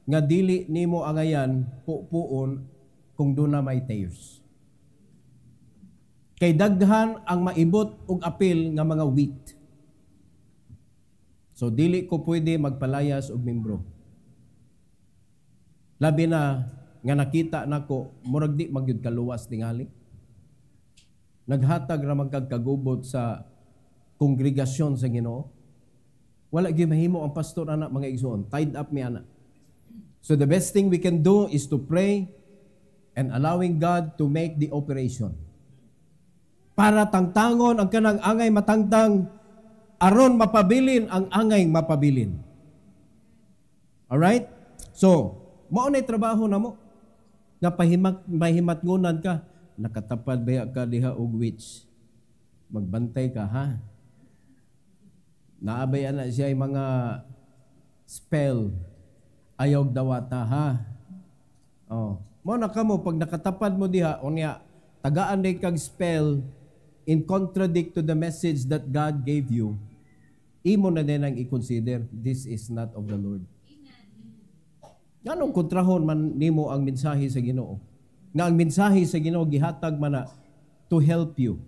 nga dili nimo angayan pupuon kung doon na may tears. Kay daghan ang maibot og apil nga mga wheat. So dili ko pwede magpalayas og membro. Labi na nga nakita nako murag di magyud kaluwas tingali. Naghatag ra magkagkagubot sa kongregasyon sa Ginoo. Wala gyud mahimo ang pastor anak mga igsoon. Tied up mi ana. So the best thing we can do is to pray and allowing God to make the operation. Para tangtangon ang kanang angay matangtang aron mapabilin ang angay mapabilin. Alright? So, mao nay trabaho namo. Nga mahimatngunan ka, nakatapad ba ka diha og witch. Magbantay ka ha. Naabay na siya ay mga spell. Ayaw dawata ha. Oh, mo na kamo pag nakatapad mo diha unya tagaan day kag spell in contradict to the message that God gave you. Imo na din ang i-consider this is not of the Lord. Ganong kontrahon man nimo ang mensahe sa Ginoo. Nga ang mensahe sa Ginoo gihatag man na to help you,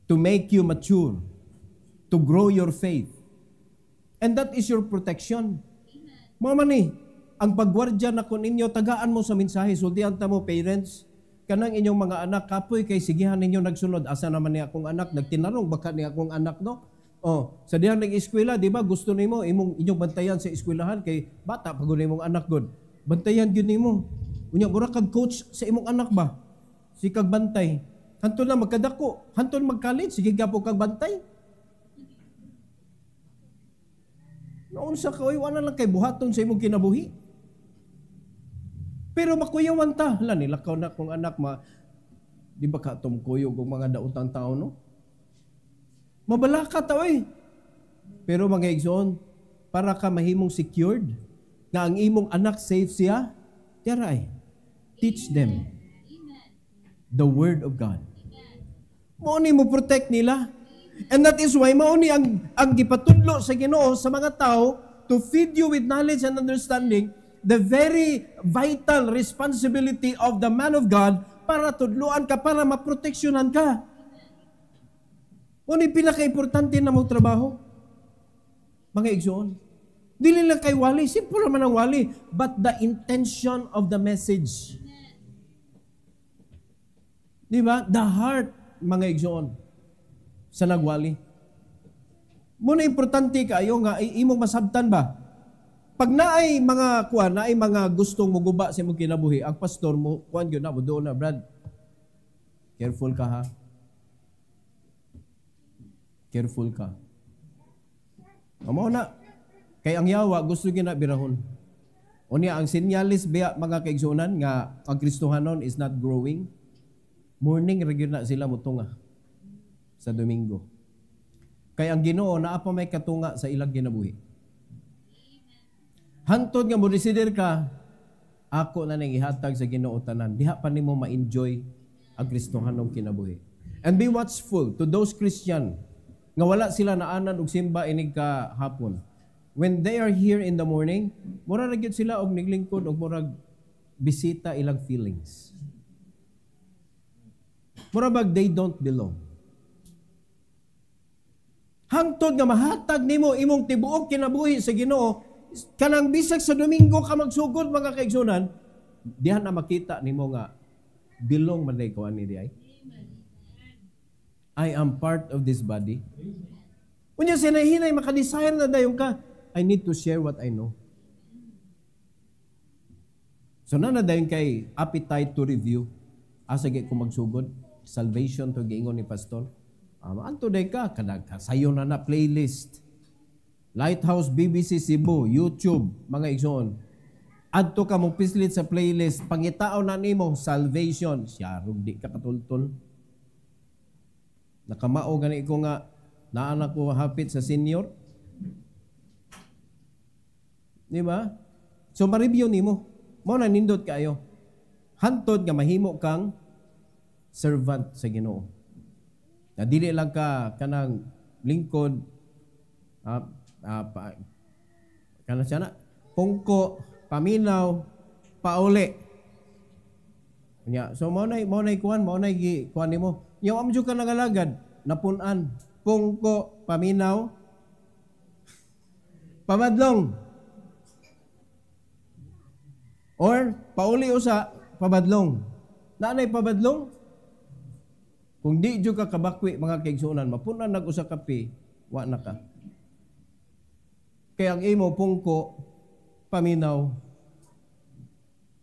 to make you mature, to grow your faith. And that is your protection. Mo man ni, ang pagwardya na kun ninyo tagaan mo sa mensahe, sultihan ta mo parents, kanang inyong mga anak kapoy kay sigihan ninyo nagsunod asa naman ni akong anak nagtinarong baka ni akong anak no. Oh, sa dihang nag-eskwela, di ba, gusto nimo inyong bantayan sa eskwelahan kay bata pag imong anak god. Bantayan gyud nimo. Unya mura kag coach sa imong anak ba? Si kag bantay. Hantod na magkadako, hantod mag-college, sige gapo kag bantay. Noon sa kaoy wala lang kay buhaton sa imong kinabuhi. Pero makuyawan ta, hala nilakaw na kong anak di ba ka tumkuyog og mga daotang tao no? Mabalaka ta oy. Pero mga igsoon, para ka mahimong secured, nga ang imong anak safe siya, tiyaray, teach them the Word of God. Mauni mo protect nila. And that is why mauni ang gipatudlo sa Ginoo sa mga tao to feed you with knowledge and understanding, the very vital responsibility of the man of God para tudloan ka, para maproteksyonan ka. Mauni pinaka-importante na mong trabaho. Mga igsoon. Dili lang kay wali. Simple naman ang wali. But the intention of the message. Di ba? The heart, mga igsoon, sa nagwali. Muna importante kayo nga, imong masabtan ba? Pag naay mga naay mga gustong muguba sa imong kinabuhi, ang pastor mo, kuan gyud na mo doon na, Brad. Careful ka ha. Careful ka. Amo na. Kay ang yawa, gusto gina birahon. Unya, ang sinyalis biya mga kaigsunan nga ang Kristohanon is not growing. Morning, regular na sila mutunga sa Domingo. Kay ang Ginoo naa pa may katunga sa ilang ginabuhi. Hantod nga mo desider ka, ako na nang ihatag sa Ginoo tanan. Diha pa nimo ma-enjoy ang Kristohanong kinabuhi. And be watchful to those Christian nga wala sila naanan og simba inig ka hapon. When they are here in the morning, mura ra gyud sila og niglingkod og murag bisita ilang feelings. Mura bag they don't belong. Hangtod nga mahatag nimo imong tibuok kinabuhi sa Ginoo, kanang bisag sa Domingo ka magsugod mga kaigsunan, dihan na makita nimo nga belong man day ko ani di ay. I am part of this body. Unya sinahinay makadesire na dayon ka, I need to share what I know. So na dayon kay appetite to review. Asa gyud ko magsugod, salvation to giingon ni pastor. Anto day ka, sayo na na playlist. Lighthouse BBC Cebu, YouTube, mga igsoon. Adto ka mong pislit sa playlist, pangitao na nimo salvation. Siya, di ka katultol. Nakamao gani ko nga, naanak ko hapit sa senior. Di ba? So, ma-review nimo. Mo na nindot kayo. Hantod nga mahimo kang servant sa Ginoo. Na dili lang ka kanang lingkod kanang siya na pungko, paminaw, pauli. Nya, so mo nay kuan nimo. Yaw amjo ka nagalagad, napunan, pungko, paminaw, pamadlong. Or pauli usa, pabadlong. Naanay pabadlong? Kung di jud ka kabakwi mga kaigsunan, mapunan nag-usa kape, wa na ka. Kaya ang imo pungko, paminaw,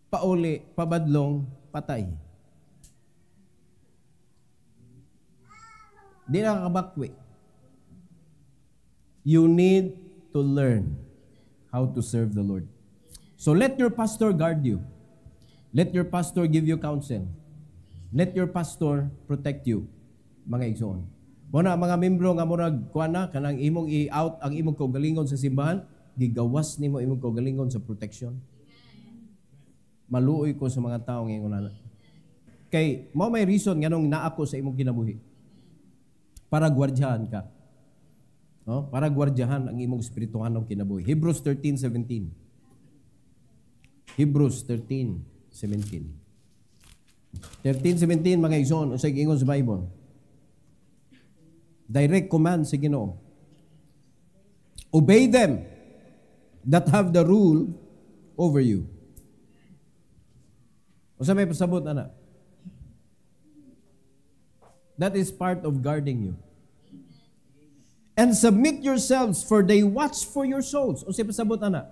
pauli, pabadlong, patay. Di na kabakwi. You need to learn how to serve the Lord. So let your pastor guard you. Let your pastor give you counsel. Let your pastor protect you, mga igsoon. Muna mga membro nga murag kuana kanang imong i-out ang imong kaugalingon sa simbahan, gigawas nimo imong kaugalingon sa protection. Maluoy ko sa mga tawo nga ingon. Kay mao may reason nganong naa ko sa imong kinabuhi. Para gwardyahan ka. No? Para gwardyahan ang imong espirituhanong kinabuhi. Hebrews 13:17. Hebrews 13:17. 13:17 mga igsoon usay ingon sa Bible. Direct command sa Ginoo. Obey them that have the rule over you. Usa may pasabot ana. That is part of guarding you. And submit yourselves, for they watch for your souls. Usa pasabot ana.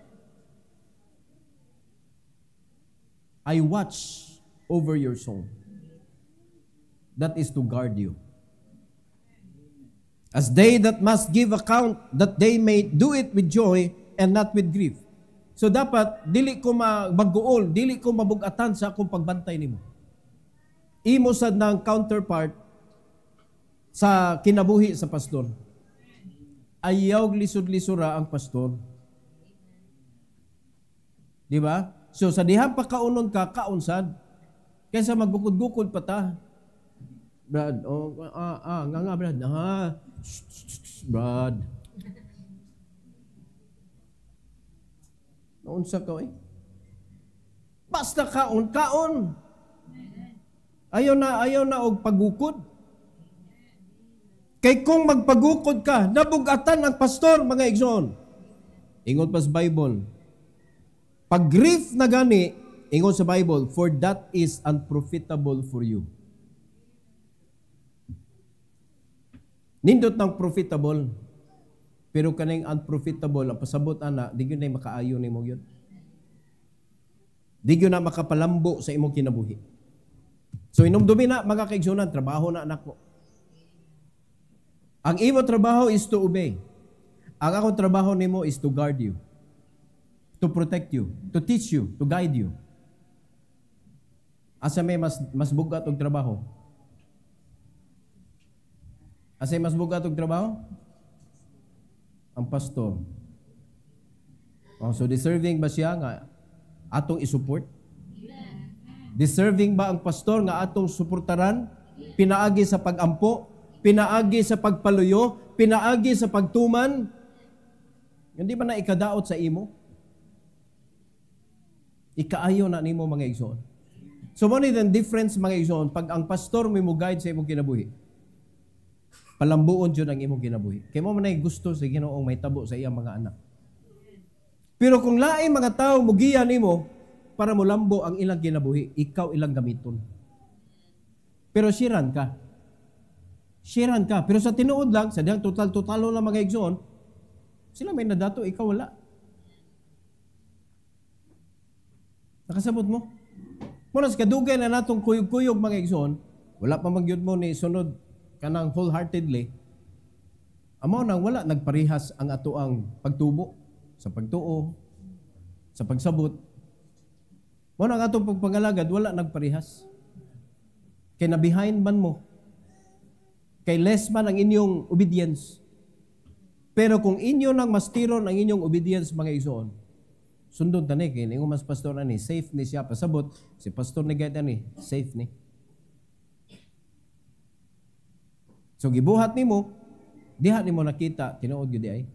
I watch over your soul. That is to guard you. As they that must give account, that they may do it with joy and not with grief. So dapat, dili ko mag-uol, dili ko mabugatan sa akong pagbantay nimo. Imo sad ng counterpart sa kinabuhi sa pastor. Ayaw lisod-lisura ang pastor. Di ba? So sa dihang pagkaunon ka, kaunsad. Kaysa magbukod-bukod pa ta. Brad, nga Brad. Brad. Naunsa ka Basta kaon. Ayaw na og pagukod. Kay kung magpagukod ka, nabugatan ang pastor, mga igsoon. Ingon pa sa Bible. Pag grief na gani, ingon sa Bible, for that is unprofitable for you. Nindot ng profitable, pero kaning unprofitable, ang pasabot ana, di yun na makaayo ni mo yun. Di yun na makapalambo sa imong kinabuhi. So inumdumi na, mga kaigsunan, trabaho na anak ko. Ang imo trabaho is to obey. Ang akong trabaho nimo is to guard you, to protect you, to teach you, to guide you. Asa may mas bugat og trabaho? Asa may mas bugat og trabaho? Ang pastor. Oh, so deserving ba siya nga atong isupport? Deserving ba ang pastor nga atong suportaran? Pinaagi sa pagampo, pinaagi sa pagpaluyo, pinaagi sa pagtuman. Hindi ba na ikadaot sa imo? Ikaayo na nimo mga igsoon. So mo ni the difference mga igsoon, pag ang pastor mo guide sa imong kinabuhi, palambuon jud ang imong kinabuhi. Kay mo man ay gusto sa Ginoong may tabo sa iyang mga anak. Pero kung lain mga tao mugiya nimo para mo lambo ang ilang kinabuhi, ikaw ilang gamiton. Pero siran ka. Siran ka. Pero sa tinuod lang, sa dihang total-totalo lang mga igsoon, sila may nadato, ikaw wala. Nakasabot mo? Muna sa kadugay na natong kuyog-kuyog mga igsoon, wala pa magyud mo ni sunod kanang wholeheartedly, amaw nang wala nagparihas ang ato ang pagtubo, sa pagtuo, sa pagsabot. Muna ang atong pagpangalagad, wala nagparihas. Kay na-behind man mo. Kay less man ang inyong obedience. Pero kung inyo nang mastiron ang inyong obedience mga igsoon, sundod tani kay ingon mas pastor ani, safe ni siya pasabot, si pastor ni guide ani, safe ni. So gibuhat nimo, diha nimo nakita tinuod gyud ay.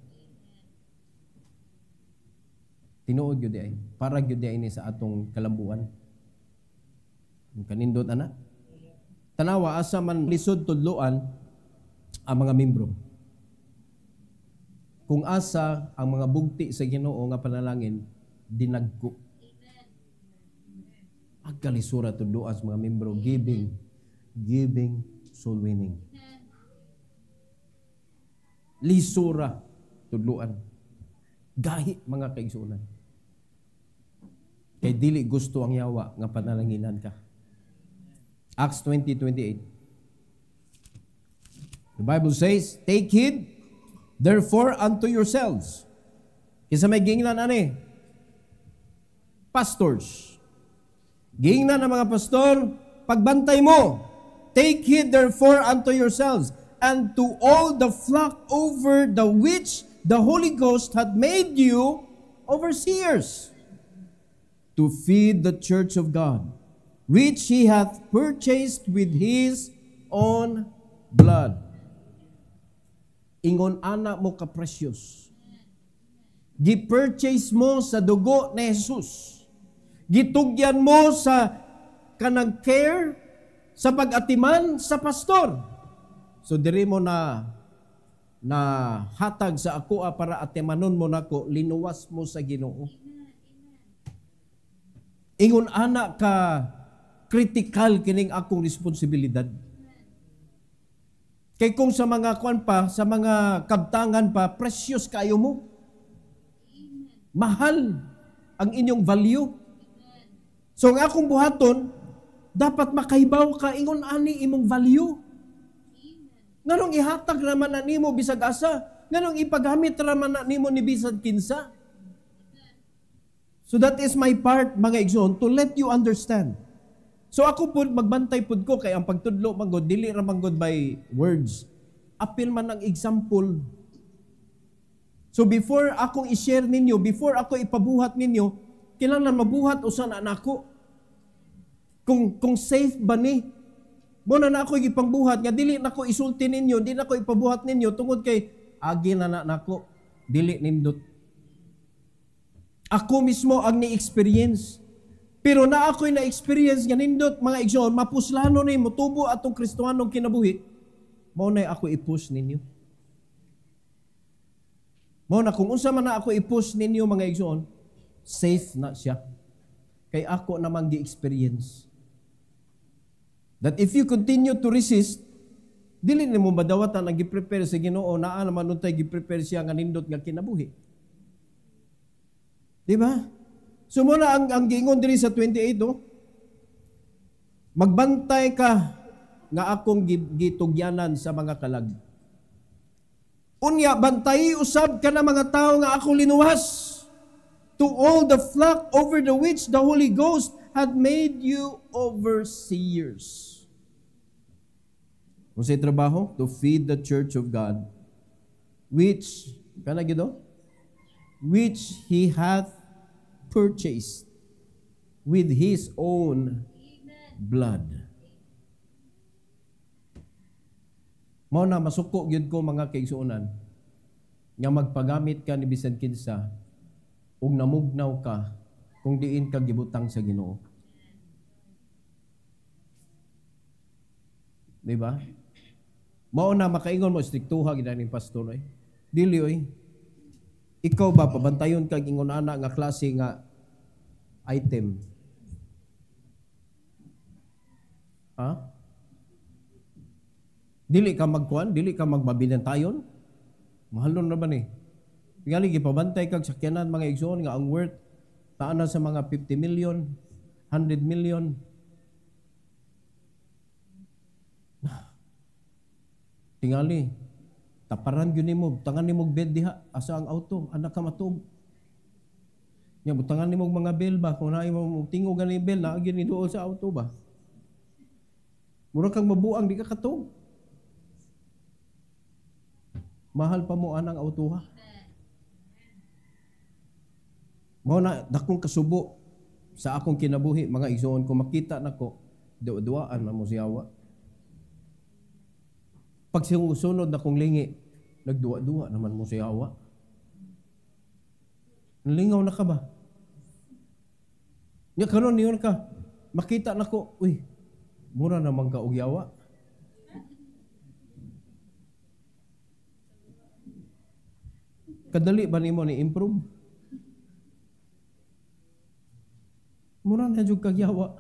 Tinuod gyud ay. Para gyud ay ni sa atong kalambuan. Kanindot ana. Tanawa asa man lisod tudloan ang mga membro. Kung asa ang mga bugti sa Ginoo nga panalangin dinagko. Agkalisura tudloan sa mga membro, giving, soul winning. Lisura tudloan. Gahi mga kaigsunan. Kay dili gusto ang yawa nga panalanginan ka. Acts 20:28. The Bible says, "Take heed therefore unto yourselves." Kisa may gingnan ani? Pastors. Gingnan ng mga pastor, pagbantay mo. Take heed therefore unto yourselves and to all the flock over the which the Holy Ghost hath made you overseers, to feed the church of God, which He hath purchased with His own blood. Ingon anak mo ka-precious. Gi-purchase mo sa dugo ni Jesus. Gitugyan mo sa kanang care, sa pag-atiman sa pastor. So diri mo na hatag sa ako para atimanon mo nako, linuwas mo sa Ginoo. Ingon anak ka critical kining akong responsibilidad. Kay kung sa mga kwan pa, sa mga kabtangan pa, precious kayo mo. Mahal ang inyong value. So ang akong buhaton, dapat makaibaw ka, ingon ani imong value. Nganong ihatag naman na nimo bisag asa? Nganong ipagamit naman na nimo ni bisag kinsa? So that is my part, mga igsoon, to let you understand. So ako po, magbantay po ko, kay ang pagtudlo, manggod, dili ra manggod by words. Apil man ang example. So before akong i-share ninyo, before ako ipabuhat ninyo, kailangan mabuhat usan anako. Kung safe ba ni? Muna na ako ipangbuhat, nga dili na ko isulti ninyo, dili na ko ipabuhat ninyo, tungod kay, agi na nako, dili nindot. Ako mismo ang ni-experience. Pero na ako'y na-experience nga nindot, mga igsoon, mapuslano ni motubo atong Kristohanong kinabuhi, mao na ako i-push ninyo. Mao na kung unsa man na ako i-push ninyo, mga igsoon, safe na siya. Kay ako namang gi-experience. That if you continue to resist, dili nimo madawatan ang gi-prepare sa Ginoo, naa naman untay gi-prepare siya nga nindot nga kinabuhi. Di ba? So muna ang giingon diri sa 28, no? Magbantay ka nga akong gitugyanan sa mga kalag. Unya, bantayi usab ka na mga tao nga ako linuwas. To all the flock over the which the Holy Ghost had made you overseers. Kung sa'y trabaho, to feed the church of God, which, which He hath purchased with His own blood. Mao na masuko gyud ko mga kaigsuonan nga magpagamit ka ni bisan kinsa ug namugnaw ka kung diin ka gibutang sa Ginoo. Di ba? Mao na makaingon mo striktuha gid ni pastor oy. Dili oy. Ikaw ba pabantayon kag ingon ana nga klase nga item? Ha? Dili ka magkuan, dili ka magbabinantayon. Mahalon na ba ni? Tingali gipabantay kag sakyanan mga igsoon nga ang worth taana sa mga 50 million, 100 million. Tingali, taparan yun mo, butangan ni mong bed diha, asa ang auto, anak ka matug. Nga, butangan ni mong mga bell ba, kung naay mo tingog ni bell, naagin ni doon sa auto ba? Mura kang mabuang, di ka katug. Mahal pa mo anang auto ha. Mao na, dakong kasubo sa akong kinabuhi, mga igsoon ko, makita na ko, duwaan na mo siyawa. Pag sunod na kong lingi, nagduwa-duwa naman mo si Hawa. Nalingaw na ka ba? Nga karon niyon ka, makita na ko, uy, mura naman ka og yawa. Kadali ba nimo ni improve? Mura na jud kag yawa.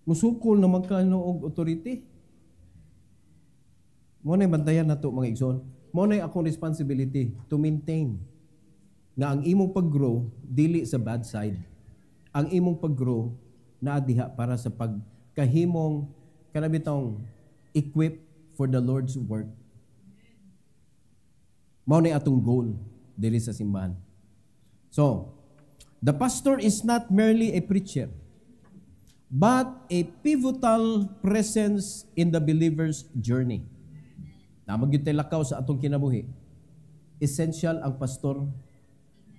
Musukol naman ka og authority. Mo na bantayan nato mga igsoon. Mo na akong responsibility to maintain nga ang imong pag-grow dili sa bad side. Ang imong pag-grow naa diha para sa pagkahimong kanabitong equip for the Lord's work. Mao na atong goal diri sa simbahan. So, the pastor is not merely a preacher, but a pivotal presence in the believer's journey. Namag yun lakaw sa atong kinabuhi. Essential ang pastor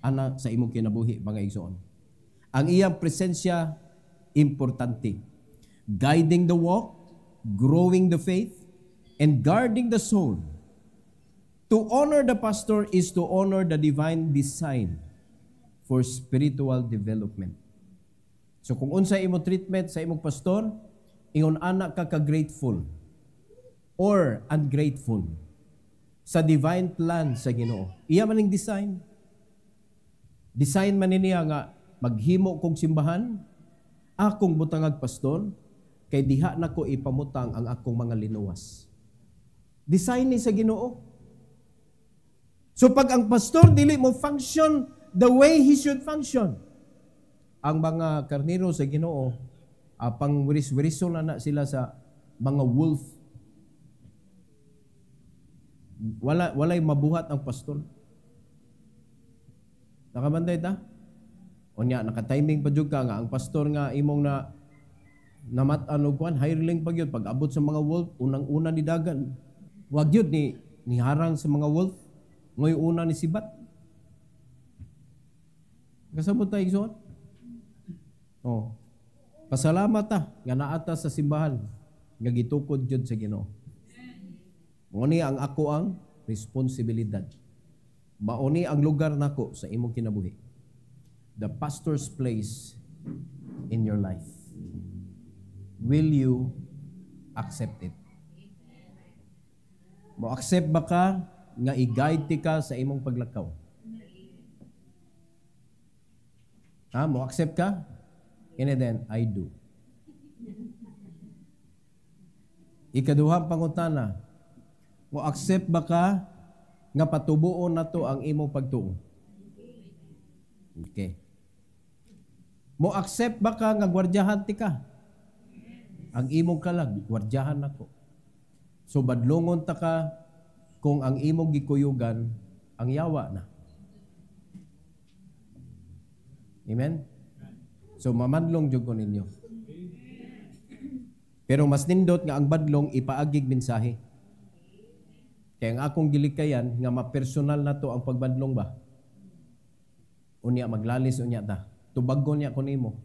ana sa imong kinabuhi, mga igsoon. Ang iyang presensya importante. Guiding the walk, growing the faith, and guarding the soul. To honor the pastor is to honor the divine design for spiritual development. So kung unsa imong treatment sa imong pastor, ingon ana ka ka-grateful or ungrateful sa divine plan sa Ginoo. Iya man ning design. Design man niya nga maghimo kong simbahan, akong butangag pastor, kay diha nako ipamutang ang akong mga linuwas. Design ni sa Ginoo. So pag ang pastor dili mo function the way he should function, ang mga karnero sa Ginoo, pang wiris-wiriso na sila sa mga wolf. Walay mabuhat ang pastor. Nakabanday ta? O niya, naka-timing pa jud ka nga ang pastor nga imong na namat-an og kwan, hireling pa gyud pag abot sa mga wolf, unang-una ni dagan. Wag gyud ni harang sa mga wolf, ngoy una ni sibat. Kasabot ta igsoon? Oh. Pasalamat ta nga naata sa simbahan nga gitukod jud sa Ginoo. Mauni ang ako ang responsibilidad. Mauni ang lugar nako sa imong kinabuhi. The pastor's place in your life. Will you accept it? Mo accept ba ka nga i-guide ti ka sa imong paglakaw? Mo accept ka? And then, I do. Ikaduhang pangutana, mo accept ba ka nga patubuon na to ang imong pagtuo? Okay. Mo accept ba ka nga gwardiyahan ti ka? Ang imong kalag, gwardiyahan nako. So badlongon ta ka kung ang imong gikuyugan ang yawa na. Amen? So mamadlong jud ko ninyo. Pero mas nindot nga ang badlong ipaagig mensahe. Kaya ang akong gilikayan nga mapersonal na to ang pagbadlong ba? Unya maglalis unya ta. Tubagon niya ko nimo.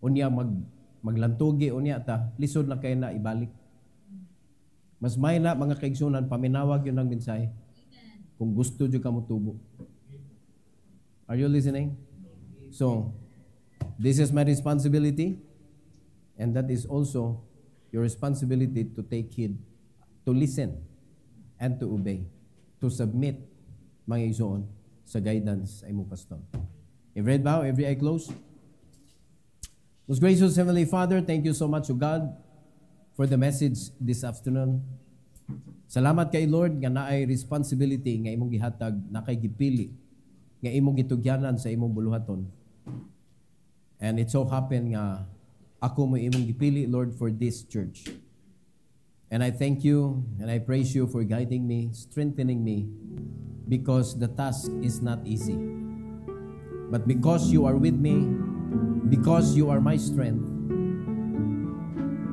Unya maglantugi unya ta, lisod na kay na ibalik. Mas may na mga kaigsunan paminawag yun ang mensahe. Kung gusto jud ka mo tubo. Are you listening? So, this is my responsibility, and that is also your responsibility to take heed, to listen, and to obey, to submit, mga igsoon, sa guidance ay mo pastor. Every head bow, every eye closed. Most gracious Heavenly Father, thank you so much, O God, for the message this afternoon. Salamat kay Lord nga naay responsibility nga imong gihatag, na kay gipili, nga imong gitugyanan sa imong buluhaton. And it so happened nga ako mo imong gipili, Lord, for this church. And I thank you and I praise you for guiding me, strengthening me, because the task is not easy. But because you are with me, because you are my strength,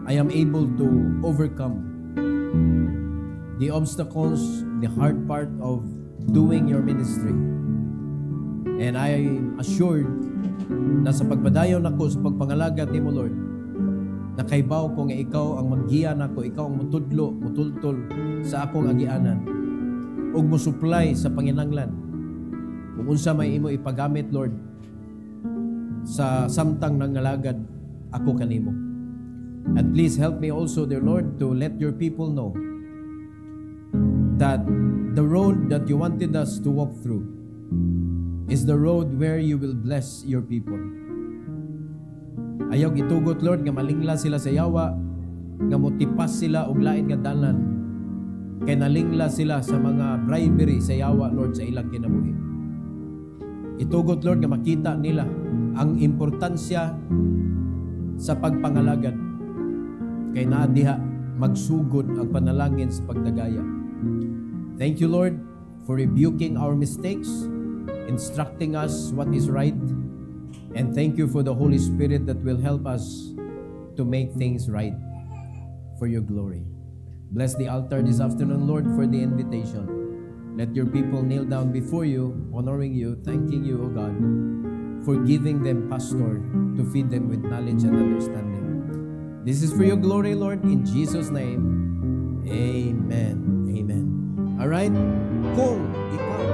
I am able to overcome the obstacles, the hard part of doing your ministry. And I am assured na sa pagpadayon ako sa pagpangalaga ni mo, Lord, nakaibaw ko nga ikaw ang maggiyan ako, ikaw ang mutudlo, mutultol sa akong agianan, ug mo-supply sa panginanglan. Kung unsa may imo ipagamit, Lord, sa samtang nangalagad ako kanimo. And please help me also, dear Lord, to let your people know that the road that you wanted us to walk through is the road where you will bless your people. Ayaw gitugot, Lord, nga malingla sila sa yawa, nga motipas sila og lain nga dalan, kay nalingla sila sa mga bribery sa yawa, Lord, sa ilang kinabuhi. Itugot, Lord, nga makita nila ang importansya sa pagpangalagad, kay naadiha magsugod ang panalangin sa pagdagaya. Thank you, Lord, for rebuking our mistakes, instructing us what is right, and thank you for the Holy Spirit that will help us to make things right for your glory. Bless the altar this afternoon, Lord, for the invitation. Let your people kneel down before you, honoring you, thanking you, O God, for giving them pastor to feed them with knowledge and understanding. This is for your glory, Lord, in Jesus' name. Amen. Amen. All right? Kung ikaw